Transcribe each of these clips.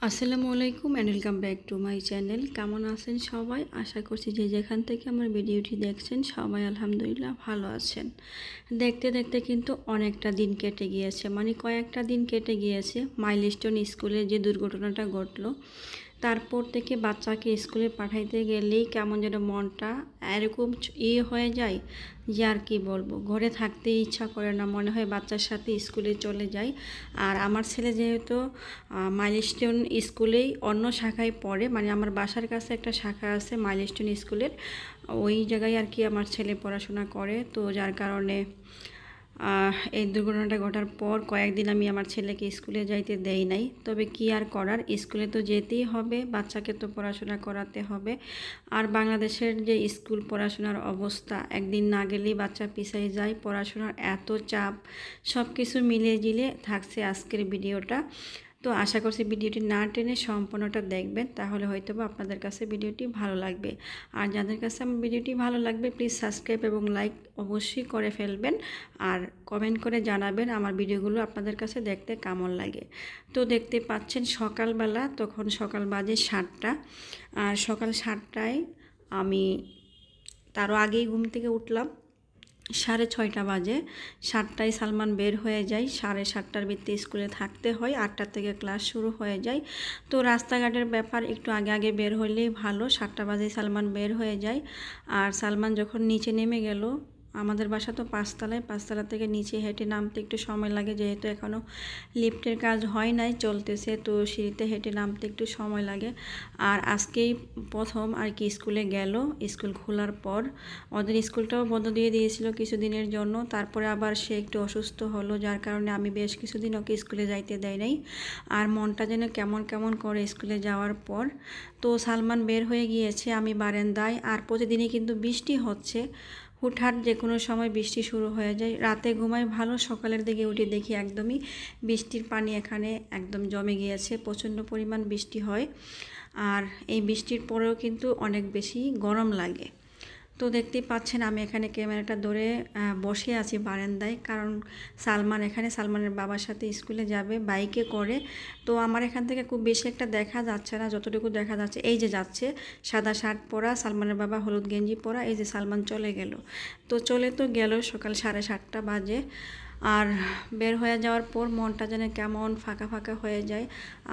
আসসালামু আলাইকুম and welcome back to my channel. কেমন আছেন সবাই? আশা করছি যে যেখান থেকে আমার ভিডিওটি দেখছেন সবাই আলহামদুলিল্লাহ ভালো আছেন। দেখতে দেখতে কিন্তু অনেকটা দিন কেটে গিয়েছে, মানে কয়েকটা দিন কেটে গিয়েছে মাইলস্টোন স্কুলে যে দুর্ঘটনাটা ঘটলো তারপর থেকে বাচ্চাকে স্কুলে পাঠাইতে গেলেই কেমন যেন মনটা এরকম হয়ে যায় যে আর কি বলবো, ঘরে থাকতে ইচ্ছা করে না, মনে হয় বাচ্চার সাথে স্কুলে চলে যাই। আর আমার ছেলে যেহেতু মাইলস্টোন স্কুলেই অন্য শাখায় পড়ে, মানে আমার বাসার কাছে একটা শাখা আছে মাইলস্টোন স্কুলের, ওই জায়গায় আর কি আমার ছেলে পড়াশোনা করে। তো যার কারণে এই দুর্ঘটনাটা ঘটার পর কয়েকদিন আমি আমার ছেলেকে স্কুলে যাইতে দেই নাই। তবে কি আর করার, স্কুলে তো যেতেই হবে, বাচ্চাকে তো পড়াশোনা করাতে হবে। আর বাংলাদেশের যে স্কুল পড়াশোনার অবস্থা, একদিন না গেলেই বাচ্চা পিছাই যায়, পড়াশোনার এত চাপ, সব কিছু মিলিয়ে জিলিয়ে থাকছে আজকের ভিডিওটা। তো আশা করছি ভিডিওটি না টেনে সম্পূর্ণটা দেখবেন, তাহলে হয়তো বা আপনাদের কাছে ভিডিওটি ভালো লাগবে। আর যাদের কাছে আমার ভিডিওটি ভালো লাগবে প্লিজ সাবস্ক্রাইব এবং লাইক অবশ্যই করে ফেলবেন, আর কমেন্ট করে জানাবেন আমার ভিডিওগুলো আপনাদের কাছে দেখতে কেমন লাগে। তো দেখতে পাচ্ছেন সকালবেলা, তখন সকাল বাজে 7টা, আর সকাল 7টায় আমি তারও আগেই ঘুম থেকে উঠলাম। 6:30 বাজে, 7টায় সালমান বের হয়ে যায়, 7:30টার ভিতরে স্কুলে থাকতে হয়, 8টা থেকে ক্লাস শুরু হয়ে যায়। তো রাস্তাঘাটের ব্যাপার একটু আগে আগে বের হলেই ভালো। 7টা বাজে সালমান বের হয়ে যায়। আর সালমান যখন নিচে নেমে গেল, আমাদের বাসা তো 5তলায়, 5তলা থেকে নিচে হেঁটে নামতে একটু সময় লাগে, যেহেতু এখনও লিফটের কাজ হয় নাই, চলতেছে, তো সিঁড়িতে হেঁটে নামতে একটু সময় লাগে। আর আজকেই প্রথম আর কি স্কুলে গেল, স্কুল খোলার পর। ওদের স্কুলটাও বন্ধ দিয়ে দিয়েছিল কিছুদিনের জন্য, তারপরে আবার সে একটু অসুস্থ হলো, যার কারণে আমি বেশ কিছুদিন ওকে স্কুলে যাইতে দেয় নাই। আর মনটা যেন কেমন কেমন করে স্কুলে যাওয়ার পর। তো সালমান বের হয়ে গিয়েছে, আমি বারান্দায়। আর প্রতিদিনই কিন্তু বৃষ্টি হচ্ছে, হুটহাট যে কোনো সময় বৃষ্টি শুরু হয়ে যায়। রাতে ঘুমাই ভালো, সকালের দিকে উঠে দেখি একদমই বৃষ্টির পানি এখানে একদম জমে গিয়েছে, প্রচণ্ড পরিমাণ বৃষ্টি হয়। আর এই বৃষ্টির পরেও কিন্তু অনেক বেশি গরম লাগে। তো দেখতেই পাচ্ছেন আমি এখানে ক্যামেরাটা ধরে বসে আছি বারান্দায়, কারণ সালমানের বাবার সাথে স্কুলে যাবে বাইকে করে। তো আমার এখান থেকে খুব বেশি একটা দেখা যাচ্ছে না, যতটুকু দেখা যাচ্ছে এই যে যাচ্ছে, সাদা শার্ট পরা, সালমানের বাবা হলুদ গেঞ্জি পরা, এই যে সালমান চলে গেল। তো চলে তো গেল, সকাল 7:30 বাজে। আর বের হয়ে যাওয়ার পর মনটা যেন কেমন ফাঁকা ফাঁকা হয়ে যায়,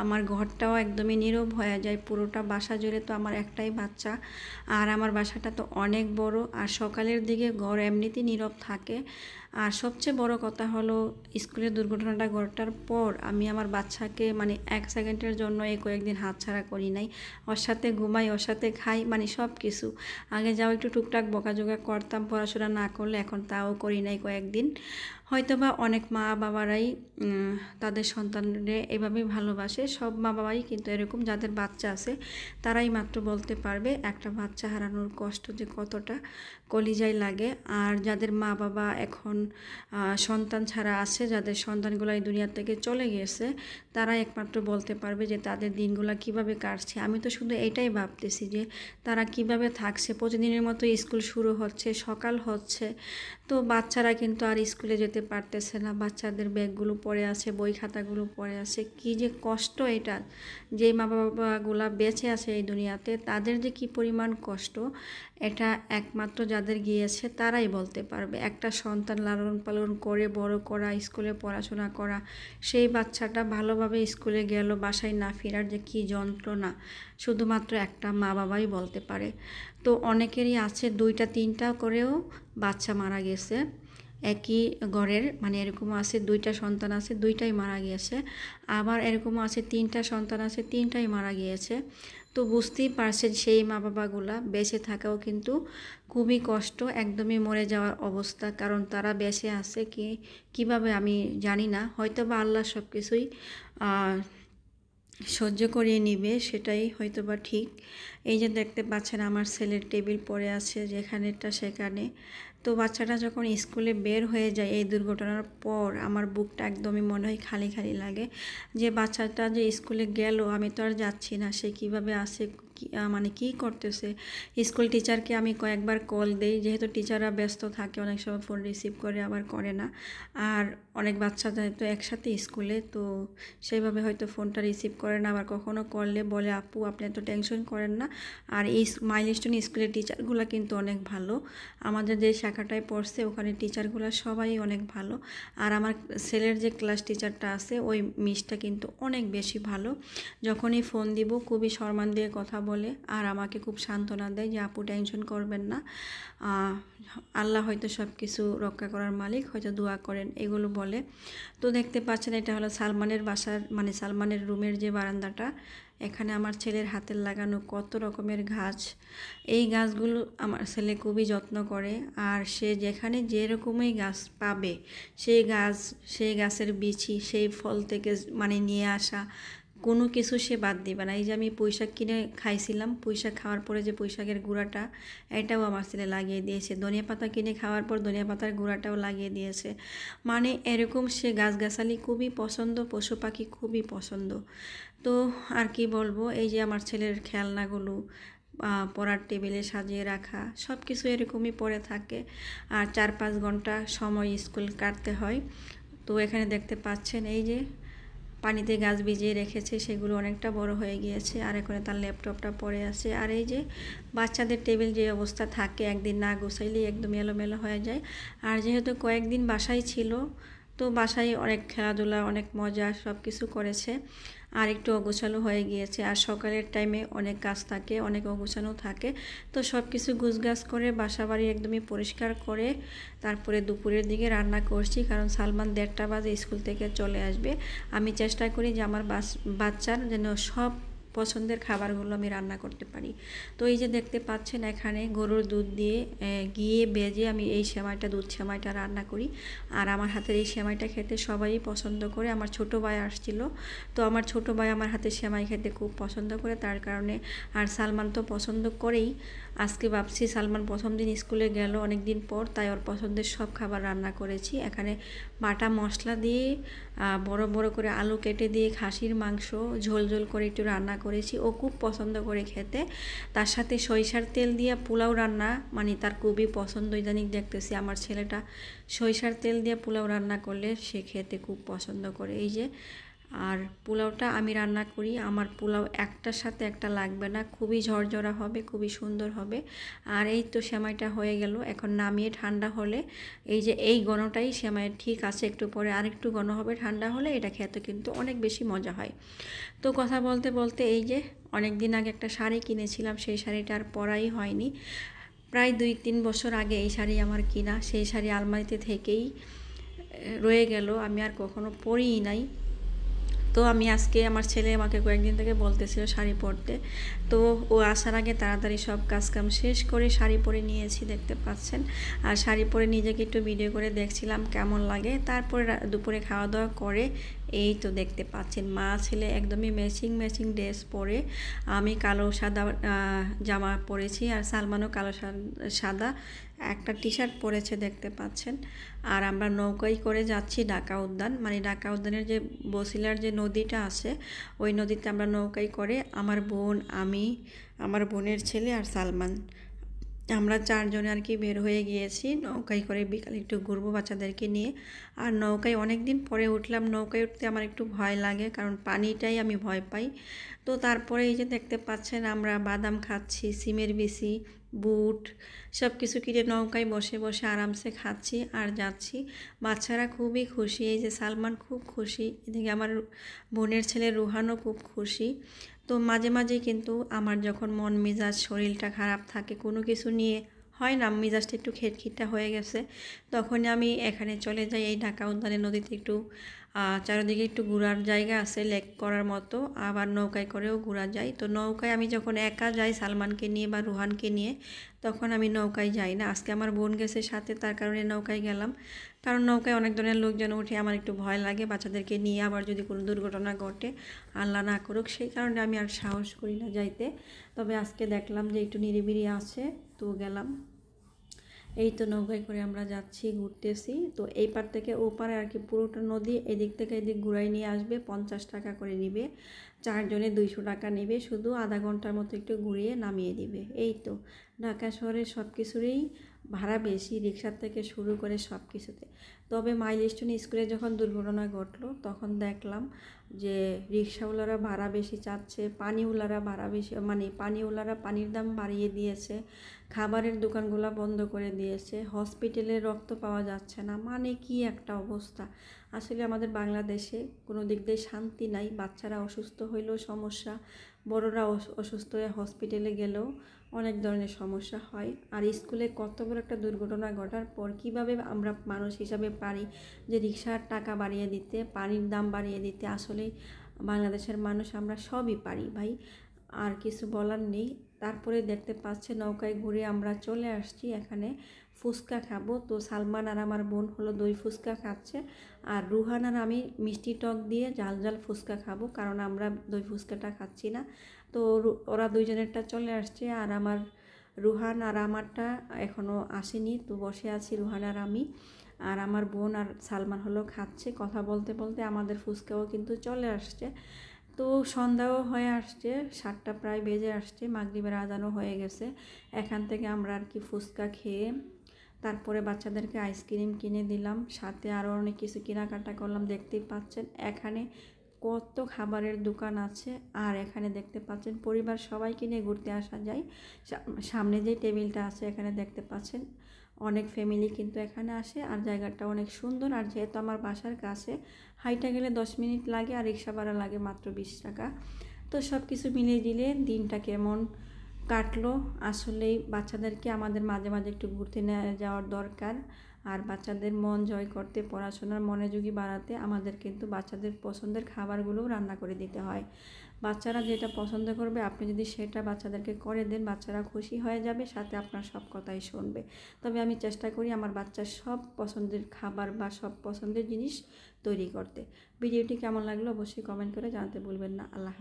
আমার ঘরটাও একদমই নীরব হয়ে যায়। পুরোটা বাসা জুড়ে তো আমার একটাই বাচ্চা, আর আমার বাসাটা তো অনেক বড়, আর সকালের দিকে ঘর এমনিতেই নীরব থাকে। আর সবচেয়ে বড় কথা হলো, স্কুলের দুর্ঘটনাটা ঘটার পর আমি আমার বাচ্চাকে মানে 1 সেকেন্ডের জন্য এই কয়েকদিন হাতছাড়া করি নাই। ওর সাথে ঘুমাই, ওর সাথে খাই, মানে সব কিছু। আগে যাও একটু টুকটাক বকাঝকা করতাম পড়াশোনা না করলে, এখন তাও করি নাই কয়েকদিন। হয়তোবা অনেক মা বাবারাই তাদের সন্তানদের এভাবেই ভালোবাসে, সব মা বাবাই কিন্তু এরকম, যাদের বাচ্চা আছে তারাই মাত্র বলতে পারবে একটা বাচ্চা হারানোর কষ্ট যে কতটা কলিজায় লাগে। আর যাদের মা বাবা এখন সন্তান ছাড়া আছে, যাদের সন্তানগুলো এই দুনিয়া থেকে চলে গেছে, তারা একমাত্র বলতে পারবে যে তাদের দিনগুলো কিভাবে কাটছে। আমি তো শুধু এটাই ভাবতেছি যে তারা কিভাবে থাকছে, প্রতিদিনের মতো স্কুল শুরু হচ্ছে, সকাল হচ্ছে, তো বাচ্চারা কিন্তু আর স্কুলে যেতে পারতেছে না, বাচ্চাদের ব্যাগগুলো পড়ে আছে, বই খাতাগুলো পড়ে আছে, কি যে কষ্ট এটা। যেই মা বাবাগুলা বেঁচে আছে এই দুনিয়াতে, তাদের যে কি পরিমাণ কষ্ট, এটা একমাত্র যাদের গিয়েছে তারাই বলতে পারবে। একটা সন্তান লালন পালন করে বড় করা, স্কুলে পড়াশোনা করা, সেই বাচ্চাটা ভালোভাবে স্কুলে গেল, বাসায় না ফেরার যে কী যন্ত্রণা, শুধুমাত্র একটা মা বাবাই বলতে পারে। তো অনেকেরই আছে 2টা 3টা করেও বাচ্চা মারা গেছে একই ঘরের, মানে এরকমও আছে 2টা সন্তান আছে, 2টাই মারা গিয়েছে। আবার এরকমও আছে 3টা সন্তান আছে, 3টাই মারা গিয়েছে। তো বুঝতেই পারছেন সেই মা বাবাগুলা বেঁচে থাকাও কিন্তু খুবই কষ্ট, একদমই মরে যাওয়ার অবস্থা। কারণ তারা বেঁচে আছে কিভাবে আমি জানি না, হয়তো বা আল্লাহ সব কিছুই সহ্য করিয়ে নিবে, সেটাই হয়তো বা ঠিক। এই যে দেখতে পাচ্ছেন আমার ছেলের টেবিল পড়ে আছে যেখানেটা সেখানে। তো বাচ্চাটা যখন স্কুলে বের হয়ে যায় এই দুর্ঘটনার পর, আমার বুকটা একদমই মনে হয় খালি খালি লাগে, যে বাচ্চাটা যে স্কুলে গেল, আমি তো আর যাচ্ছি না, সে কিভাবে আছে মানে কী করতেছে। স্কুল টিচারকে আমি কয়েকবার কল দেই, যেহেতু টিচাররা ব্যস্ত থাকে, অনেক সময় ফোন রিসিভ করে আবার করে না। আর অনেক বাচ্চা তো একসাথে স্কুলে, তো সেইভাবে হয়তো ফোনটা রিসিভ করে না। আবার কখনও করলে বলে আপু আপনি এত টেনশন করেন না। আর এই মাইলস্টোন স্কুলের টিচারগুলো কিন্তু অনেক ভালো। আমাদের যে শাখাটায় পড়ছে ওখানে টিচারগুলো সবাই অনেক ভালো। আর আমার ছেলের যে ক্লাস টিচারটা আছে ওই মিসটা কিন্তু অনেক বেশি ভালো। যখনই ফোন দিব খুবই সম্মান দিয়ে কথা বলে আর আমাকে খুব সান্ত্বনা দেয় যে আপু টেনশন করবেন না, আল্লাহ হয়তো সব কিছু রক্ষা করার মালিক, হয়তো দোয়া করেন, এগুলো বলে। তো দেখতে পাচ্ছেন এটা হলো সালমানের বাসার মানে সালমানের রুমের যে বারান্দাটা। এখানে আমার ছেলের হাতের লাগানো কত রকমের গাছ। এই গাছগুলো আমার ছেলে খুবই যত্ন করে। আর সে যেখানে যেরকমই গাছ পাবে সেই গাছের বিচি, সেই ফল থেকে মানে নিয়ে আসা কোনো কিছু সে বাদ দিবে না। এই যে আমি পুঁইশাক কিনে খাইছিলাম, পুঁইশাক খাওয়ার পরে যে পুঁইশাকের গুঁড়াটা, এটাও আমার ছেলে লাগিয়ে দিয়েছে। ধনিয়া পাতা কিনে খাওয়ার পর ধনিয়া পাতার গুঁড়াটাও লাগিয়ে দিয়েছে। মানে এরকম সে গাছগাছালি খুবই পছন্দ, পশু পাখি খুবই পছন্দ। তো আর কি বলবো, এই যে আমার ছেলের খেলনাগুলো পড়ার টেবিলে সাজিয়ে রাখা, সব কিছু এরকমই পড়ে থাকে। আর 4-5 ঘন্টা সময় স্কুল কাটতে হয়। তো এখানে দেখতে পাচ্ছেন এই যে পানিতে গাছ ভিজিয়ে রেখেছে, সেগুলো অনেকটা বড় হয়ে গিয়েছে। আর এখানে তার ল্যাপটপটা পড়ে আছে। আর এই যে বাচ্চাদের টেবিল যে অবস্থা থাকে, একদিন না গোছাইলেই একদম এলোমেলো হয়ে যায়। আর যেহেতু কয়েকদিন বাসায় ছিল, তো বাসায় অনেক খেলাধুলা, অনেক মজা সব কিছু করেছে। আর একটু অগোছালো হয়ে গিয়েছে। আর সকালের টাইমে অনেক কাজ থাকে, অনেক অগোছানো থাকে। তো সব কিছু গুছগাছ করে বাসা বাড়ি একদমই পরিষ্কার করে তারপরে দুপুরের দিকে রান্না করছি, কারণ সালমান 1:30 বাজে স্কুল থেকে চলে আসবে। আমি চেষ্টা করি যে আমার বাচ্চার যেন সব পছন্দের খাবারগুলো আমি রান্না করতে পারি। তো এই যে দেখতে পাচ্ছেন এখানে গরুর দুধ দিয়ে ঘিয়ে ভেজে আমি এই সেমাইটা, দুধ সেমাইটা রান্না করি। আর আমার হাতের এই সেমাইটা খেতে সবাই পছন্দ করে। আমার ছোট ভাই আসছিল, তো আমার ছোট ভাই আমার হাতে সেমাই খেতে খুব পছন্দ করে, তার কারণে। আর সালমান তো পছন্দ করেই। আজকে ভাবছি সালমান প্রথম দিন স্কুলে গেল অনেক দিন পর, তাই ওর পছন্দের সব খাবার রান্না করেছি। এখানে বাটা মশলা দিয়ে বড় বড় করে আলু কেটে দিয়ে খাসির মাংস ঝোল ঝোল করে একটু রান্না করেছি, ও খুব পছন্দ করে খেতে। তার সাথে সরিষার তেল দিয়ে পোলাও রান্না, মানে তার খুবই পছন্দ। ইদানিং দেখতেছি আমার ছেলেটা সরিষার তেল দিয়ে পোলাও রান্না করলে সে খেতে খুব পছন্দ করে। এই যে আর পোলাওটা আমি রান্না করি, আমার পোলাও একটার সাথে একটা লাগবে না, খুবই ঝরঝরা হবে, খুবই সুন্দর হবে। আর এই তো সেমাইটা হয়ে গেল, এখন নামিয়ে ঠান্ডা হলে এই যে এই ঘনটাই সেমাইয়ের ঠিক আছে, একটু পরে আরেকটু ঘন হবে, ঠান্ডা হলে এটা খেতে কিন্তু অনেক বেশি মজা হয়। তো কথা বলতে বলতে এই যে অনেক দিন আগে একটা শাড়ি কিনেছিলাম, সেই শাড়িটা আর পরাই হয়নি। প্রায় 2-3 বছর আগে এই শাড়ি আমার কিনা, সেই শাড়ি আলমারিতে থেকেই রয়ে গেল, আমি আর কখনো পরিই নাই। তো আমি আজকে আমার ছেলে আমাকে কয়েকদিন থেকে বলতেছিল শাড়ি পরতে, তো ও আসার আগে তাড়াতাড়ি সব কাজকাম শেষ করে শাড়ি পরে নিয়েছি, দেখতে পাচ্ছেন। আর শাড়ি পরে নিজেকে একটু ভিডিও করে দেখছিলাম কেমন লাগে। তারপরে দুপুরে খাওয়া দাওয়া করে এই তো দেখতে পাচ্ছেন মা ছেলে একদমই ম্যাচিং ম্যাচিং ড্রেস পরে, আমি কালো সাদা জামা পরেছি আর সালমানও কালো সাদা একটা টি শার্ট পরেছে, দেখতে পাচ্ছেন। আর আমরা নৌকায় করে যাচ্ছি ঢাকা উদ্যান, মানে ঢাকা উদ্যানের যে বসিলার যে নদীটা আছে ওই নদীতে আমরা নৌকায় করে আমার বোন, আমি, আমার বোনের ছেলে আর সালমান, আমরা 4 জনে আর কি বের হয়ে গিয়েছি নৌকায় করে। বিকালে একটু ঘুরবো বাচ্চাদেরকে নিয়ে। আর নৌকায় অনেক দিন পরে উঠলাম, নৌকায় উঠতে আমার একটু ভয় লাগে, কারণ পানিটাই আমি ভয় পাই। তো তারপরে এই যে দেখতে পাচ্ছেন আমরা বাদাম খাচ্ছি, সিমের বিচি, বুট সব কিছু কিনে নৌকায় বসে বসে আরামসে খাচ্ছি আর যাচ্ছি। বাচ্চারা খুবই খুশি, এই যে সালমান খুব খুশি, এদিকে আমার বোনের ছেলে রুহানও খুব খুশি। তো মাঝে মাঝে কিন্তু আমার যখন মন মেজাজ শরীরটা খারাপ থাকে, কোনো কিছু নিয়ে হয় না, মেজাজটা একটু খিটখিটা হয়ে গেছে, তখন আমি এখানে চলে যাই এই ঢাকা উদ্যানের নদীতে। একটু চারিদিকে একটু ঘোরার জায়গা আছে লেক করার মতো, আবার নৌকায় করেও ঘোরা যায়। তো নৌকায় আমি যখন একা যাই সালমানকে নিয়ে বা রুহানকে নিয়ে, তখন আমি নৌকায় যাই না। আজকে আমার বোন গেছে সাথে, তার কারণে নৌকায় গেলাম, কারণ নৌকায় অনেক ধরনের লোকজন উঠে, আমার একটু ভয় লাগে বাচ্চাদেরকে নিয়ে, আবার যদি কোনো দুর্ঘটনা ঘটে, আল্লাহ না করুক, সেই কারণে আমি আর সাহস করি না যাইতে। তবে আজকে দেখলাম যে একটু নিরিবিলি আছে, তো গেলাম। এই তো নৌকায় করে আমরা যাচ্ছি, ঘুরতেছি। তো এই পার থেকে ও পারে আর কি পুরোটা নদী, এদিক থেকে এদিক ঘুরাই নিয়ে আসবে, 50 টাকা করে নিবে। 4 জনে 200 টাকা নেবে, শুধু আধা ঘন্টার মতো একটু ঘুরিয়ে নামিয়ে দিবে। এই তো ঢাকা শহরের সব কিছুরই ভাড়া বেশি, রিক্সার থেকে শুরু করে সব কিছুতে। তবে মাইলস্টোন স্কুলে যখন দুর্ঘটনা ঘটলো তখন দেখলাম যে রিক্সাওয়ালারা ভাড়া বেশি চাচ্ছে, পানিওয়ালারা ভাড়া বেশি, মানে পানিওয়ালারা পানির দাম বাড়িয়ে দিয়েছে, খাবারের দোকানগুলো বন্ধ করে দিয়েছে, হসপিটালে রক্ত পাওয়া যাচ্ছে না। মানে কি একটা অবস্থা! আসলে আমাদের বাংলাদেশে কোনো দিক দিয়ে শান্তি নাই। বাচ্চারা অসুস্থ হইলেও সমস্যা, বড়রা অসুস্থ হয়ে হসপিটালে গেলেও অনেক ধরনের সমস্যা হয়। আর স্কুলে কত বড় একটা দুর্ঘটনা ঘটার পর কীভাবে আমরা মানুষ হিসাবে পারি যে রিক্সার টাকা বাড়িয়ে দিতে, পানির দাম বাড়িয়ে দিতে। আসলে বাংলাদেশের মানুষ আমরা সবই পারি ভাই, আর কিছু বলার নেই। তারপরে দেখতে পাচ্ছে নৌকায় ঘুরে আমরা চলে আসছি এখানে ফুচকা খাবো। তো সালমান আর আমার বোন হলো দই ফুচকা খাচ্ছে, আর রুহান আর আমি মিষ্টি টক দিয়ে ঝাল ঝাল ফুচকা খাবো, কারণ আমরা দই ফুচকাটা খাচ্ছি না। তো ওরা দুইজনেরটা চলে আসছে, আর আমার রুহান আর আমারটা এখনও আসেনি। তো বসে আছি রুহান আর আমি, আর আমার বোন আর সালমান হলো খাচ্ছে। কথা বলতে বলতে আমাদের ফুচকাও কিন্তু চলে আসছে। তো সন্ধ্যাও হয়ে আসছে, 7টা প্রায় বেজে আসছে, মাগরিবের আজানও হয়ে গেছে। এখান থেকে আমরা আর কি ফুচকা খেয়ে তারপরে বাচ্চাদেরকে আইসক্রিম কিনে দিলাম, সাথে আরও অনেক কিছু কেনাকাটা করলাম। দেখতেই পাচ্ছেন এখানে কত খাবারের দোকান আছে, আর এখানে দেখতে পাচ্ছেন পরিবার সবাইকে নিয়ে ঘুরতে আসা যায়। সামনে যে টেবিলটা আছে এখানে দেখতে পাচ্ছেন অনেক ফ্যামিলি কিন্তু এখানে আসে, আর জায়গাটা অনেক সুন্দর। আর যেহেতু আমার বাসার কাছে, হাইটা গেলে 10 মিনিট লাগে, আর রিক্সা ভাড়া লাগে মাত্র 20 টাকা। তো সব কিছু মিলিয়ে দিলে দিনটা কেমন কাটলো। আসলেই বাচ্চাদেরকে আমাদের মাঝে মাঝে একটু ঘুরতে নিয়ে যাওয়ার দরকার। আর বাচ্চাদের মন জয় করতে, পড়াশোনার মনোযোগী বাড়াতে আমাদের কিন্তু বাচ্চাদের পছন্দের খাবারগুলোও রান্না করে দিতে হয়। বাচ্চারা যেটা পছন্দ করবে আপনি যদি সেটা বাচ্চাদেরকে করে দেন, বাচ্চারা খুশি হয়ে যাবে, সাথে আপনার সব কথাই শুনবে। তবে আমি চেষ্টা করি আমার বাচ্চার সব পছন্দের খাবার বা সব পছন্দের জিনিস তৈরি করতে। ভিডিওটি কেমন লাগলো অবশ্যই কমেন্ট করে জানাতে ভুলবেন না। আল্লাহ হাফেজ।